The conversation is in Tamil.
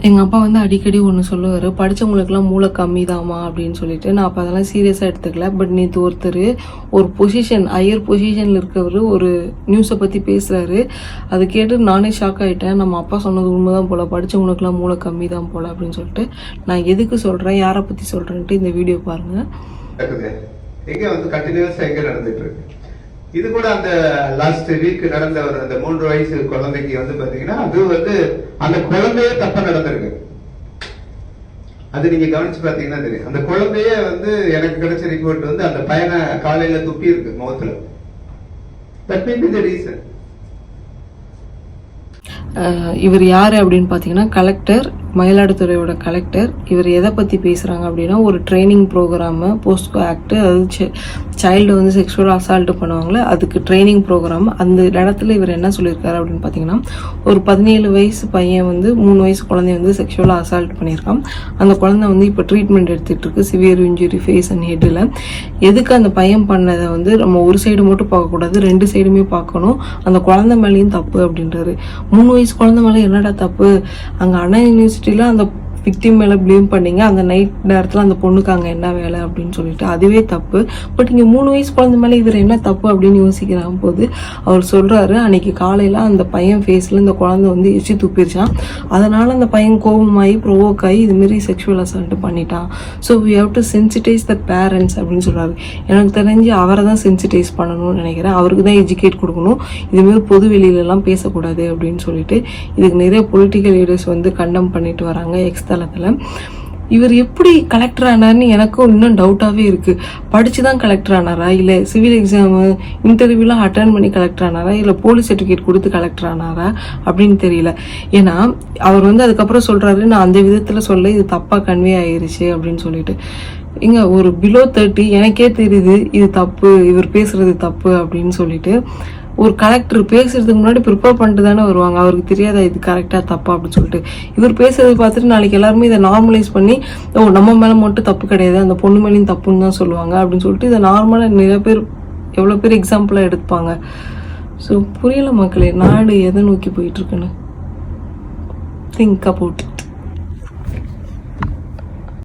எங்கள் அப்பா வந்து அடிக்கடி ஒன்று சொல்லுவார், படித்தவங்களுக்குலாம் மூளை கம்மி தாமா அப்படின்னு சொல்லிட்டு. நான் அப்போ அதெல்லாம் சீரியஸாக எடுத்துக்கல. பட் நேற்று ஒருத்தர் ஒரு பொசிஷன், ஹையர் பொசிஷனில் இருக்கவர் ஒரு நியூஸை பற்றி பேசுகிறாரு. அதை கேட்டு நானே ஷாக் ஆகிட்டேன். நம்ம அப்பா சொன்னது உண்மைதான் போல், படித்தவங்களுக்குலாம் மூளை கம்மி தான் போல் அப்படின்னு சொல்லிட்டு. நான் எதுக்கு சொல்கிறேன், யாரை பற்றி சொல்கிறேன்ட்டு இந்த வீடியோ பாருங்கள். எங்கே வந்து கண்டினியூஸாக எங்கே நடந்துட்டு இருக்கு. இது கூட அந்த லாஸ்ட் வீக் நடந்த ஒரு அந்த 3 வயசு குழந்தைக்கு வந்து பாத்தீங்கன்னா அது வந்து அந்த குழந்தையே தப்பா நடந்திருக்கு. அது நீங்க கவனிச்சு பாத்தீங்கன்னா தெரியும். அந்த குழந்தைய வந்து எனக்கு கிடைச்ச ரிப்போர்ட் வந்து அந்த பையனை காலையில துப்பி இருக்கு முகத்துல. That may be the reason. இவர் யார் அப்படின்னு பார்த்தீங்கன்னா கலெக்டர், மயிலாடுதுறையோட கலெக்டர். இவர் எதை பற்றி பேசுகிறாங்க அப்படின்னா, ஒரு ட்ரைனிங் ப்ரோக்ராமு, போஸ்கோ ஆக்டு, அதாவது சைல்டு வந்து செக்ஷுவல் அசால்ட்டு பண்ணுவாங்களே அதுக்கு ட்ரைனிங் ப்ரோக்ராம். அந்த இடத்துல இவர் என்ன சொல்லியிருக்காரு அப்படின்னு பார்த்தீங்கன்னா, ஒரு 17 வயசு பையன் வந்து 3 வயசு குழந்தைய வந்து செக்ஷுவலாக அசால்ட் பண்ணியிருக்கான். அந்த குழந்தை வந்து இப்போ ட்ரீட்மெண்ட் எடுத்துகிட்டு இருக்கு, சிவியர் இன்ஜுரி ஃபேஸ் அண்ட் ஹெட்டில். எதுக்கு அந்த பையன் பண்ணதை வந்து நம்ம ஒரு சைடு மட்டும் பார்க்கக்கூடாது, 2 சைடுமே பார்க்கணும். அந்த குழந்தை மேலேயும் தப்பு அப்படின்றாரு. 3 வயசு குழந்தை மேலே என்னடா தப்பு? அங்கே அண்ணா யூனிவர்சிட்டியில் அந்த விக்டிம் மேலே ப்ளேம் பண்ணிங்க, அந்த நைட் நேரத்தில் அந்த பொண்ணுக்கு அங்கே என்ன வேலை அப்படின்னு சொல்லிட்டு அதுவே தப்பு. பட் இங்கே 3 வயசு குழந்தை மேலே இவர் என்ன தப்பு அப்படின்னு யோசிக்கிறான் போது அவர் சொல்கிறாரு, அன்னைக்கு காலையில் அந்த பையன் ஃபேஸில் இந்த குழந்தை வந்து எச்சி துப்பிருச்சான். அதனால் அந்த பையன் கோபமாகி ப்ரொவோக் ஆகி இதுமாரி செக்ஷுவல் அசால்ட் பண்ணிட்டான். So we have to sensitize the parents அப்படின்னு சொல்கிறாரு. எனக்கு தெரிஞ்சு அவரை தான் சென்சிட்டைஸ் பண்ணணும்னு நினைக்கிறேன். அவருக்கு தான் எஜுகேட் கொடுக்கணும், இதுமாரி பொது வெளியிலலாம் பேசக்கூடாது அப்படின்னு சொல்லிட்டு. இதுக்கு நிறைய பொலிட்டிக்கல் லீடர்ஸ் வந்து கண்டம் பண்ணிட்டு வராங்க எக்ஸ் தளத்தில். இவர் எப்படி கலெக்டர் ஆனார்னு எனக்கும் இன்னும் டவுட்டாகவே இருக்குது. படித்து தான் கலெக்டர் ஆனாரா, இல்லை சிவில் எக்ஸாமு இன்டர்வியூலாம் அட்டன் பண்ணி கலெக்டர் ஆனாரா, இல்லை போலீஸ் சர்டிஃபிகேட் கொடுத்து கலெக்டர் ஆனாரா அப்படின்னு தெரியல. ஏன்னா அவர் வந்து அதுக்கப்புறம் சொல்கிறாரு, நான் அந்த விதத்தில் சொல்ல இது தப்பாக கன்வே ஆயிருச்சு அப்படின்னு சொல்லிட்டு. இங்கே ஒரு பிலோ 30 எனக்கே தெரியுது இது தப்பு, இவர் பேசுகிறது தப்பு அப்படின்னு சொல்லிட்டு. ஒரு கலெக்டர் பேசுறதுக்கு முன்னாடி ப்ரிப்பேர் பண்ணிட்டு தானே வருவாங்க. அவருக்கு தெரியாதா இது கரெக்டாக தப்பா அப்படின்னு சொல்லிட்டு. இவர் பேசுறது பார்த்துட்டு நாளைக்கு எல்லாருமே இதை நார்மலைஸ் பண்ணி, ஓ நம்ம மேலே மட்டும் தப்பு கிடையாது, அந்த பொண்ணு மேலேயும் தப்புன்னு தான் சொல்லுவாங்க அப்படின்னு சொல்லிட்டு இதை நார்மலாக நிறைய பேர் எவ்வளோ பேர் எக்ஸாம்பிளாக எடுப்பாங்க. ஸோ புரியல மக்களே, நாடு எதை நோக்கி போயிட்டுருக்குன்னு. Think about.